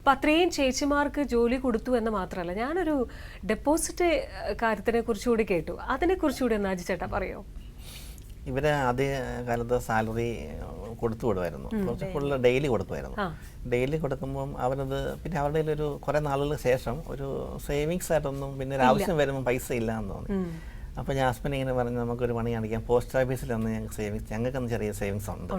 അപ്പം അത്രയും ചേച്ചിമാർക്ക് ജോലി കൊടുത്തു എന്ന് മാത്രമല്ല, ഞാനൊരു ഡെപ്പോസിറ്റ് കാര്യത്തിനെ കുറിച്ചുകൂടി കേട്ടു. അതിനെക്കുറിച്ചുകൂടി ഒന്ന് അജി ചേട്ടാ പറയോ? ഇവരെ ആദ്യ കാലത്ത് സാലറി കൊടുത്തു വിടുമായിരുന്നു, കുറച്ച് ഫുള്ള് ഡെയിലി കൊടുക്കുമായിരുന്നു. ഡെയിലി കൊടുക്കുമ്പം അവരത് പിന്നെ അവരുടെ ഒരു കുറേ നാളുകൾക്ക് ശേഷം ഒരു സേവിങ്സ് ആയിട്ടൊന്നും പിന്നെ ഒരു ആവശ്യം വരുമ്പോൾ പൈസ ഇല്ല എന്ന് തോന്നി. അപ്പോൾ ജാസ്മിൻ ഇങ്ങനെ പറഞ്ഞ് നമുക്കൊരു പണി കാണിക്കാം, പോസ്റ്റ് ഓഫീസിൽ ഒന്ന് ഞങ്ങൾക്ക് സേവിങ്സ്, ഞങ്ങൾക്കൊന്ന് ചെറിയ സേവിങ്സ് ഉണ്ട്,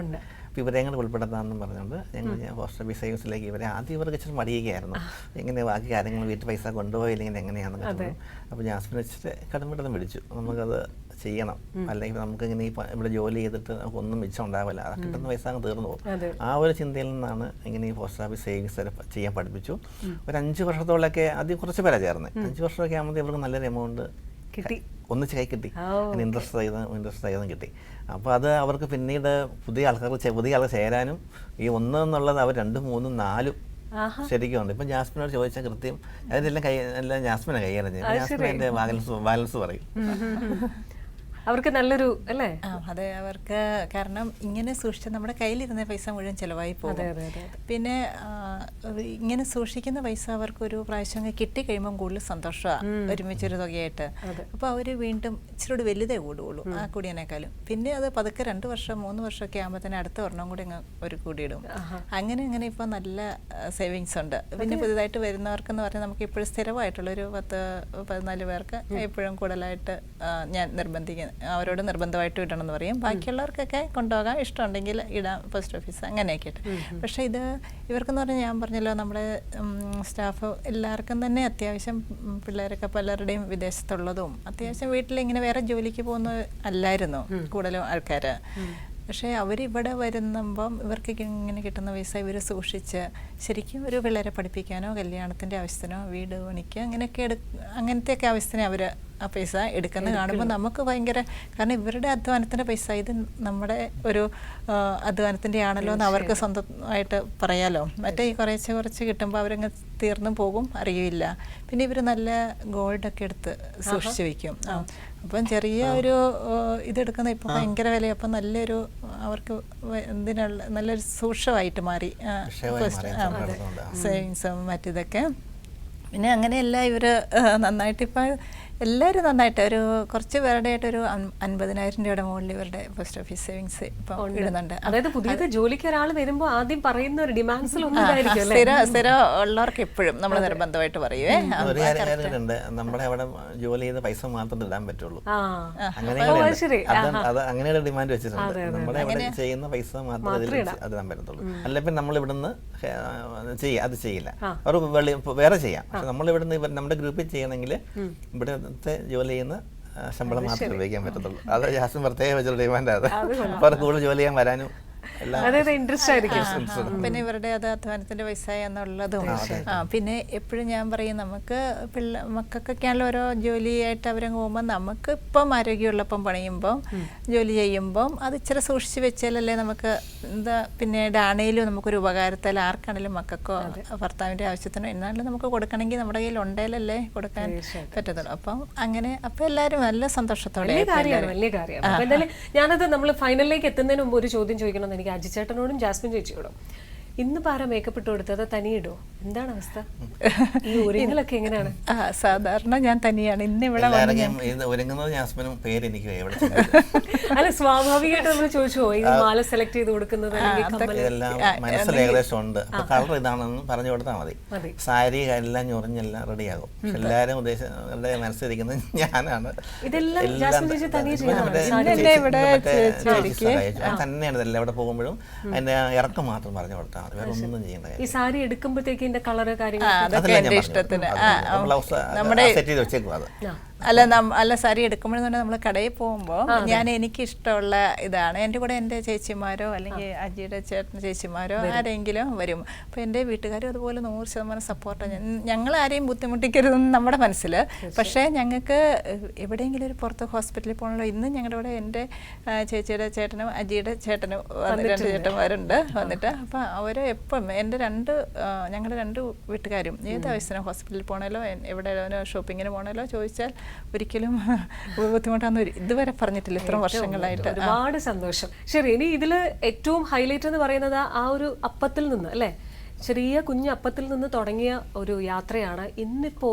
അപ്പോൾ ഇവരെ ഞങ്ങൾ ഉൾപ്പെടുത്താമെന്നും പറഞ്ഞുകൊണ്ട് ഞങ്ങൾ പോസ്റ്റ് ഓഫീസ് സേവിങ്സിലേക്ക് ഇവരെ ആദ്യം ഇവർക്ക് ഇച്ചിരി മടിയുകയായിരുന്നു, എങ്ങനെ ബാക്കി കാര്യങ്ങൾ വീട്ടിൽ പൈസ കൊണ്ടുപോയില്ലെങ്കിൽ എങ്ങനെയാണെന്ന് പറഞ്ഞു. അപ്പോൾ ജാസ്മിൻ വെച്ചിട്ട് കടമിട്ടതും പിടിച്ചു, നമുക്കത് ചെയ്യണം, അല്ലെങ്കിൽ നമുക്ക് ഇങ്ങനെ ഇവിടെ ജോലി ചെയ്തിട്ട് നമുക്ക് ഒന്നും മിച്ചം ഉണ്ടാവില്ല, കിട്ടുന്ന പൈസ അങ്ങ് തീർന്നു പോകും. ആ ഒരു ചിന്തയിൽ നിന്നാണ് ഇങ്ങനെ ഈ പോസ്റ്റ് ഓഫീസ് സേവിങ്സ് ചെയ്യാൻ പഠിപ്പിച്ചു. ഒരു 5 വർഷത്തോളൊക്കെ ആദ്യം കുറച്ച് പേരാണ് ചേർന്നത്. 5 വർഷമൊക്കെ ആകുമ്പോൾ ഇവർക്ക് നല്ലൊരു എമൗണ്ട് ഒന്നിച്ച് കൈ കിട്ടി, ഇൻട്രസ്റ്റ് ചെയ്തും കിട്ടി. അപ്പോൾ അത് അവർക്ക് പിന്നീട് പുതിയ ആൾക്കാർ ചേരാനും ഈ 1 എന്നുള്ളത് അവർ 2, 3, 4 ശരിക്കും ഉണ്ട്. ഇപ്പം ജാസ്മിനോട് ചോദിച്ചാൽ കൃത്യം അതിനെല്ലാം എല്ലാം ജാസ്മിനെ കൈകാര്യം ചെയ്യും. ജാസ്മിൻ എൻ്റെ ബാലൻസ് പറയും. അവർക്ക് നല്ലൊരു അല്ലേ? അതെ, അവർക്ക് കാരണം ഇങ്ങനെ സൂക്ഷിച്ച നമ്മുടെ കയ്യിലിരുന്ന പൈസ മുഴുവൻ ചിലവായി പോകും. പിന്നെ ഇങ്ങനെ സൂക്ഷിക്കുന്ന പൈസ അവർക്കൊരു പ്രാവശ്യം കിട്ടിക്കഴിയുമ്പം കൂടുതൽ സന്തോഷമാണ്, ഒരുമിച്ചൊരു തുകയായിട്ട്. അപ്പോൾ അവർ വീണ്ടും ഇച്ചിരി വലുതേ കൂടുകയുള്ളൂ ആ കൂടിയതിനേക്കാളും. പിന്നെ അത് പതുക്കെ 2 വർഷം 3 വർഷമൊക്കെ ആകുമ്പോൾ തന്നെ അടുത്ത ഒരെണ്ണം കൂടി ഒരു കൂടിയിടും. അങ്ങനെ ഇപ്പോൾ നല്ല സേവിങ്സ് ഉണ്ട്. പിന്നെ പുതുതായിട്ട് വരുന്നവർക്കെന്ന് പറഞ്ഞാൽ നമുക്ക് ഇപ്പോഴും സ്ഥിരമായിട്ടുള്ളൊരു 10-14 പേർക്ക് എപ്പോഴും കൂടുതലായിട്ട് ഞാൻ അവരോട് നിർബന്ധമായിട്ട് ഇടണമെന്ന് പറയും. ബാക്കിയുള്ളവർക്കൊക്കെ കൊണ്ടുപോകാം, ഇഷ്ടമുണ്ടെങ്കിൽ ഇടാം പോസ്റ്റ് ഓഫീസ് അങ്ങനെയൊക്കെ ഇട്ട്. പക്ഷേ ഇത് ഇവർക്കെന്ന് പറഞ്ഞാൽ ഞാൻ പറഞ്ഞല്ലോ, നമ്മുടെ സ്റ്റാഫ് എല്ലാവർക്കും തന്നെ അത്യാവശ്യം പിള്ളേരൊക്കെ പലരുടെയും വിദേശത്തുള്ളതും അത്യാവശ്യം വീട്ടിലിങ്ങനെ വേറെ ജോലിക്ക് പോകുന്ന അല്ലായിരുന്നു കൂടുതലും ആൾക്കാർ. പക്ഷേ അവരിവിടെ വരുമ്പം ഇവർക്ക് ഇങ്ങനെ കിട്ടുന്ന പൈസ ഇവർ സൂക്ഷിച്ച് ശരിക്കും ഒരു പിള്ളേരെ പഠിപ്പിക്കാനോ കല്യാണത്തിൻ്റെ ആവശ്യത്തിനോ വീട് പണിക്ക് അങ്ങനത്തെയൊക്കെ ആവശ്യത്തിന് അവർ ആ പൈസ എടുക്കുന്നത് കാണുമ്പോൾ നമുക്ക് ഭയങ്കര, കാരണം ഇവരുടെ അധ്വാനത്തിൻ്റെ പൈസ ഇത് നമ്മുടെ ഒരു അധ്വാനത്തിൻ്റെ ആണല്ലോ എന്ന് അവർക്ക് സ്വന്തമായിട്ട് പറയാലോ. മറ്റേ ഈ കുറച്ച് കിട്ടുമ്പോൾ അവരങ്ങ് തീർന്നു പോകും, അറിയില്ല. പിന്നെ ഇവർ നല്ല ഗോൾഡൊക്കെ എടുത്ത് സൂക്ഷിച്ച് വയ്ക്കും. അപ്പം ചെറിയ ഒരു ഇതെടുക്കുന്ന ഇപ്പം ഭയങ്കര വില. അപ്പം നല്ലൊരു അവർക്ക് നല്ലൊരു സൂക്ഷ്മമായിട്ട് മാറി സേവിങ്സും മറ്റിതൊക്കെ. പിന്നെ അങ്ങനെയല്ല ഇവർ നന്നായിട്ട് ഇപ്പം എല്ലാവരും നന്നായിട്ട് ഒരു കുറച്ച് പേരുടെ ആയിട്ടൊരു 50,000 രൂപയുടെ മുകളിൽ ഇവരുടെ പോസ്റ്റ് ഓഫീസ് സേവിങ്സ് ഇപ്പം ഇടുന്നുണ്ട്. അതായത് പുതിയത് ജോലിക്ക് ഒരാൾ വരുമ്പോൾ ആദ്യം പറയുന്ന ഒരു ഡിമാൻഡ്സിൽ സ്ഥിരം ഉള്ളവർക്ക് എപ്പോഴും നമ്മൾ നിർബന്ധമായിട്ട് പറയുവേ, നമ്മുടെ അവിടെ ജോലി ചെയ്ത പൈസ മാത്രം ഇടാൻ പറ്റുള്ളൂ, അങ്ങനെയുള്ള ഡിമാൻഡ് വെച്ചിട്ടുണ്ട്. നമ്മുടെ അവിടെ ചെയ്യുന്ന പൈസ മാത്രമേ അതിടാൻ പറ്റത്തുള്ളൂ. അല്ലെങ്കിൽ നമ്മൾ ഇവിടുന്ന് അത് ചെയ്യില്ല, അവർ വേറെ ചെയ്യാം. പക്ഷെ നമ്മൾ ഇവിടുന്ന് നമ്മുടെ ഗ്രൂപ്പിൽ ചെയ്യണമെങ്കിൽ ഇവിടെ ജോലി ചെയ്യുന്ന ശമ്പളം മാത്രമേ ഉപയോഗിക്കാൻ പറ്റത്തുള്ളൂ. അത് ജാസ്മിൻ പ്രത്യേക വെച്ചൊരു ഡിമാൻഡാണ്. അപ്പോൾ കൂടുതൽ ജോലി ചെയ്യാൻ വരാനും പിന്നെ ഇവരുടെ അത് അധ്വാനത്തിന്റെ പൈസ എന്നുള്ളതും. പിന്നെ എപ്പോഴും ഞാൻ പറയും, നമുക്ക് മക്കൾക്കൊക്കെയാണല്ലോ ഓരോ ജോലിയായിട്ട് അവരങ്ങ് പോകുമ്പോൾ നമുക്ക് ഇപ്പം ആരോഗ്യമുള്ളപ്പം പണിയുമ്പം ജോലി ചെയ്യുമ്പം അത് ഇച്ചിരി സൂക്ഷിച്ച് വെച്ചാലല്ലേ നമുക്ക് എന്താ പിന്നീട് ആണേലും നമുക്കൊരു ഉപകാരത്താൽ ആർക്കാണെങ്കിലും മക്കൾക്കോ ഭർത്താവിൻ്റെ ആവശ്യത്തിനോ എന്നാലും നമുക്ക് കൊടുക്കണമെങ്കിൽ നമ്മുടെ കയ്യിൽ ഉണ്ടേലല്ലേ കൊടുക്കാൻ പറ്റത്തുള്ളൂ. അപ്പം അങ്ങനെ അപ്പം എല്ലാവരും നല്ല സന്തോഷത്തോടെ. വലിയ കാര്യമാണ്. ഞാനത് നമ്മൾ ഫൈനലിലേക്ക് എത്തുന്നതിന് മുമ്പ് ഒരു ചോദ്യം ചോദിക്കണം എനിക്ക് അജി ചേട്ടനോടും ജാസ്മിൻ ചേച്ചിയോടും. ഇന്ന് പാര മേക്കപ്പ് ഇട്ട് കൊടുത്തത് തനിയിടോ? എന്താണ് അവസ്ഥ? ഈ ഒരുങ്ങലൊക്കെ എങ്ങനെയാണ്? സാധാരണ ഞാൻ തനിയാണ്. ഇന്ന് ഇവിടെ അല്ല, സ്വാഭാവികമായിട്ട് നമ്മൾ ചോദിച്ചോ ഈ മാല സെലക്ട് ചെയ്ത് കൊടുക്കുന്നത് ഏകദേശം ഉണ്ട്. കളർ ഇതാണെന്ന് പറഞ്ഞു കൊടുത്താൽ മതി. സാരി എല്ലാം ഞൊറിഞ്ഞെല്ലാം റെഡിയാകും. എല്ലാരും മനസ്സിലിരിക്കുന്നത് ഞാനാണ്. തന്നെയാണ് ഇതെല്ലാം ഇവിടെ പോകുമ്പോഴും അതിന്റെ ഇറക്കം മാത്രം പറഞ്ഞു കൊടുത്താൽ വേറെ ഒന്നും ചെയ്യേണ്ട. ഈ സാരി എടുക്കുമ്പോഴത്തേക്ക് ഇതിന്റെ കളറ് കാര്യങ്ങൾ ഇഷ്ടത്തിന് സെറ്റ് ചെയ്ത് വെച്ചേക്കും. അത് അല്ല സാരി എടുക്കുമ്പോഴെന്ന് പറഞ്ഞാൽ നമ്മൾ കടയിൽ പോകുമ്പോൾ ഞാൻ എനിക്കിഷ്ടമുള്ള ഇതാണ്. എൻ്റെ കൂടെ എൻ്റെ ചേച്ചിമാരോ അല്ലെങ്കിൽ അജിയുടെ ചേട്ടൻ ചേച്ചിമാരോ ആരെങ്കിലും വരും. അപ്പോൾ എൻ്റെ വീട്ടുകാരും അതുപോലെ 100% സപ്പോർട്ടാണ്. ഞങ്ങൾ ആരെയും ബുദ്ധിമുട്ടിക്കരുതെന്ന് നമ്മുടെ മനസ്സിൽ. പക്ഷേ ഞങ്ങൾക്ക് എവിടെയെങ്കിലും ഒരു പുറത്ത് ഹോസ്പിറ്റലിൽ പോകണമല്ലോ. ഇന്ന് ഞങ്ങളുടെ കൂടെ എൻ്റെ ചേച്ചിയുടെ ചേട്ടനും അജിയുടെ ചേട്ടനും 2 ചേട്ടന്മാരുണ്ട് വന്നിട്ട്. അപ്പോൾ അവർ എപ്പം എൻ്റെ ഞങ്ങളുടെ 2 വീട്ടുകാരും ഏത് ആവശ്യത്തിനും ഹോസ്പിറ്റലിൽ പോകണമല്ലോ എവിടെ ഷോപ്പിങ്ങിന് പോകണമല്ലോ ചോദിച്ചാൽ ഒരിക്കലും ബുദ്ധിമുട്ടാന്ന് ഇതുവരെ പറഞ്ഞിട്ടില്ല ഇത്ര വർഷങ്ങളായിട്ട്. ഒരുപാട് സന്തോഷം. ശരി, ഇനി ഇതില് ഏറ്റവും ഹൈലൈറ്റ് എന്ന് പറയുന്നത് ആ ഒരു അപ്പത്തിൽ നിന്ന് അല്ലേ, ചെറിയ കുഞ്ഞു അപ്പത്തിൽ നിന്ന് തുടങ്ങിയ ഒരു യാത്രയാണ്. ഇന്നിപ്പോ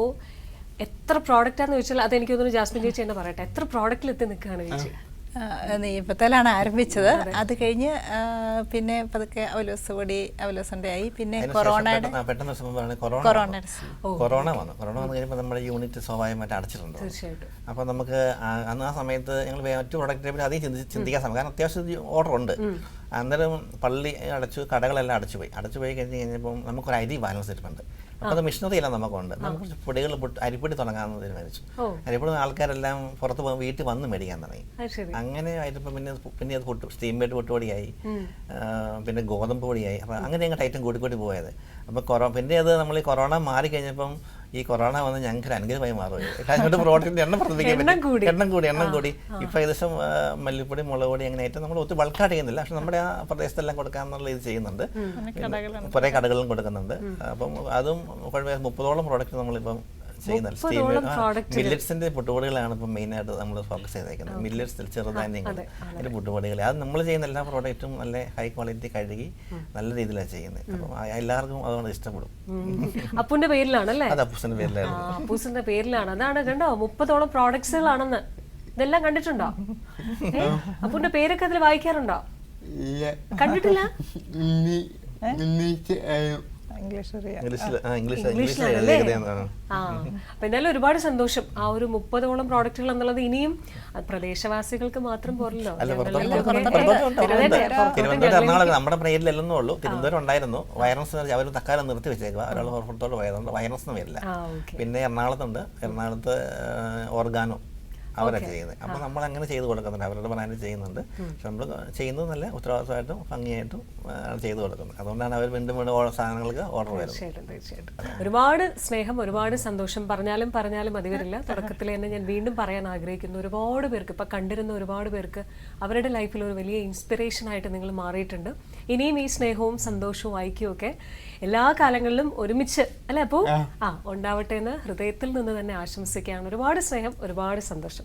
എത്ര പ്രോഡക്റ്റാന്ന് ചോദിച്ചാൽ അതെനിക്ക് തോന്നുന്നു ജാസ്മിൻ ചേച്ചി തന്നെ പറയട്ടെ, എത്ര പ്രോഡക്റ്റിൽ എത്തി നിൽക്കുകയാണ് ചേച്ചി? നെയ്യപ്പത്തിലാണ് ആരംഭിച്ചത്. അത് കഴിഞ്ഞ് പിന്നെ പതുക്കെ അവലോസപൊടി അവലോസുണ്ടായി. പിന്നെ കൊറോണയുടെ കൊറോണ വന്നു കഴിയുമ്പോൾ നമ്മുടെ യൂണിറ്റ് സ്വാഭാവികമായിട്ട് അടച്ചിട്ടുണ്ട്. അപ്പോൾ നമുക്ക് അന്ന് ആ സമയത്ത് ഞങ്ങൾ മറ്റു പ്രൊഡക്റ്റിനെ പറ്റി അധികം ചിന്തിക്കാൻ സമയം, കാരണം അത്യാവശ്യം ഓർഡർ ഉണ്ട്. അന്നേരം പള്ളി അടച്ചു, കടകളെല്ലാം അടച്ചുപോയി കഴിഞ്ഞപ്പോൾ നമുക്കൊരു അരി ബാലൻസ് ഇരിപ്പുണ്ട്. അപ്പോൾ അത് മിഷനറി എല്ലാം നമുക്കുണ്ട്. നമുക്ക് പൊടികൾ അരിപ്പൊടി തുടങ്ങാമെന്ന് തീരുമാനിച്ചു. അരിപ്പൊടി ആൾക്കാരെല്ലാം പുറത്ത് പോകുമ്പോൾ വീട്ടിൽ വന്ന് മേടിക്കാൻ തുടങ്ങി. അങ്ങനെ ആയപ്പോൾ പിന്നെ അത് സ്റ്റീം ബേഡ് പൊട്ടുപൊടിയായി, പിന്നെ ഗോതമ്പ് പൊടിയായി. അപ്പോൾ അങ്ങനെ ഞങ്ങൾ ഐറ്റം കൂടി പോയത്. അപ്പോൾ പിന്നെ അത് നമ്മൾ ഈ കൊറോണ മാറി കഴിഞ്ഞപ്പം ഈ കൊറോണ വന്ന് ഞങ്ങൾക്ക് ഒരു അനുഗ്രഹമായി മാറുകയും അതിനോട് പ്രോഡക്റ്റിന്റെ എണ്ണം വർദ്ധിക്കാൻ പറ്റും. എണ്ണം കൂടി ഇപ്പം ഏകദേശം മല്ലിപ്പൊടി, മുളക് പൊടി അങ്ങനെ ആയിട്ട് നമ്മൾ ഒത്തിരി ബൾക്കായിട്ട് ചെയ്യുന്നില്ല. പക്ഷെ നമ്മുടെ ആ പ്രദേശത്തെല്ലാം കൊടുക്കാമെന്നുള്ള ഇത് ചെയ്യുന്നുണ്ട്. കുറേ കടകളിലും കൊടുക്കുന്നുണ്ട്. അപ്പം അതും 30ഓളം പ്രോഡക്റ്റ് നമ്മളിപ്പം ചെയ്യുന്നുണ്ട്. മില്ലറ്റ്സിന്റെ പുട്ടുപൊടികളാണ് ഇപ്പം മെയിനായിട്ട് നമ്മൾ ഫോക്കസ് ചെയ്തേക്കുന്നത്. മില്ലറ്റ്സ്, ചെറുധാന്യങ്ങൾ, അതിന്റെ പുട്ടുപൊടികൾ, അത് നമ്മൾ ചെയ്യുന്ന എല്ലാ പ്രോഡക്റ്റും നല്ല ഹൈ ക്വാളിറ്റി കഴുകി നല്ല രീതിയിലാണ് ചെയ്യുന്നത്. അപ്പം എല്ലാവർക്കും അതുകൊണ്ട് ഇഷ്ടപ്പെടും. അപ്പൂന്റെ പേരിലാണല്ലേ? അത് അപ്പൂസിന്റെ പേരിലാണ്. അപ്പൂസിന്റെ പേരിലാണ്. അതാണ് കണ്ടോ, 30ഓളം പ്രോഡക്ട്സുകളാണെന്ന്. ഇതെല്ലാം കണ്ടിട്ടുണ്ടോ? അപ്പൂന്റെ പേരൊക്കെ അതിൽ വായിക്കാറുണ്ടോ? കണ്ടിട്ടില്ല. അപ്പൊ എന്തായാലും ഒരുപാട് സന്തോഷം. ആ ഒരു 30ഓളം പ്രോഡക്റ്റുകൾ എന്നുള്ളത് ഇനിയും പ്രദേശവാസികൾക്ക് മാത്രം പോരല്ലോ. എറണാകുളം നമ്മുടെ പ്രേരിലല്ലെന്നേ ഉള്ളൂ. തിരുവനന്തപുരം ഉണ്ടായിരുന്നു വൈറസ്, അവർ തക്കാലം നിർത്തി വെച്ചേക്കുക. ഒരാൾ പുറത്തോട്ട് പോയതുകൊണ്ട് വൈറസ് വരില്ല. പിന്നെ എറണാകുളത്തുണ്ട്, എറണാകുളത്ത് ഓർഗാനോ അവരൊക്കെ ചെയ്യുന്നത്. അപ്പോൾ നമ്മൾ അങ്ങനെ ചെയ്ത് കൊടുക്കുന്നുണ്ട്, അവരുടെ ബ്രാൻഡ് ചെയ്യുന്നുണ്ട്. പക്ഷെ നമ്മൾ ചെയ്യുന്നത് നല്ല ഉത്തരവാദിത്തമായിട്ടും ഭംഗിയായിട്ടും ചെയ്തു കൊടുക്കുന്നത്. അതുകൊണ്ടാണ് അവർ വീണ്ടും സാധനങ്ങൾക്ക് ഓർഡർ വരുന്നത്. തീർച്ചയായിട്ടും ഒരുപാട് സ്നേഹം, ഒരുപാട് സന്തോഷം. പറഞ്ഞാലും മതി വരില്ല. തുടക്കത്തിൽ തന്നെ ഞാൻ വീണ്ടും പറയാൻ ആഗ്രഹിക്കുന്നു, ഒരുപാട് പേർക്ക് ഇപ്പം കണ്ടിരുന്ന ഒരുപാട് പേർക്ക് അവരുടെ ലൈഫിൽ ഒരു വലിയ ഇൻസ്പിറേഷൻ ആയിട്ട് നിങ്ങൾ മാറിയിട്ടുണ്ട്. ഇനിയും ഈ സ്നേഹവും സന്തോഷവും ഐക്യവും ഒക്കെ എല്ലാ കാലങ്ങളിലും ഒരുമിച്ച് അല്ലെ അപ്പോൾ ഉണ്ടാവട്ടെ എന്ന് ഹൃദയത്തിൽ നിന്ന് തന്നെ ആശംസിക്കുകയാണ്. ഒരുപാട് സ്നേഹം, ഒരുപാട് സന്തോഷം.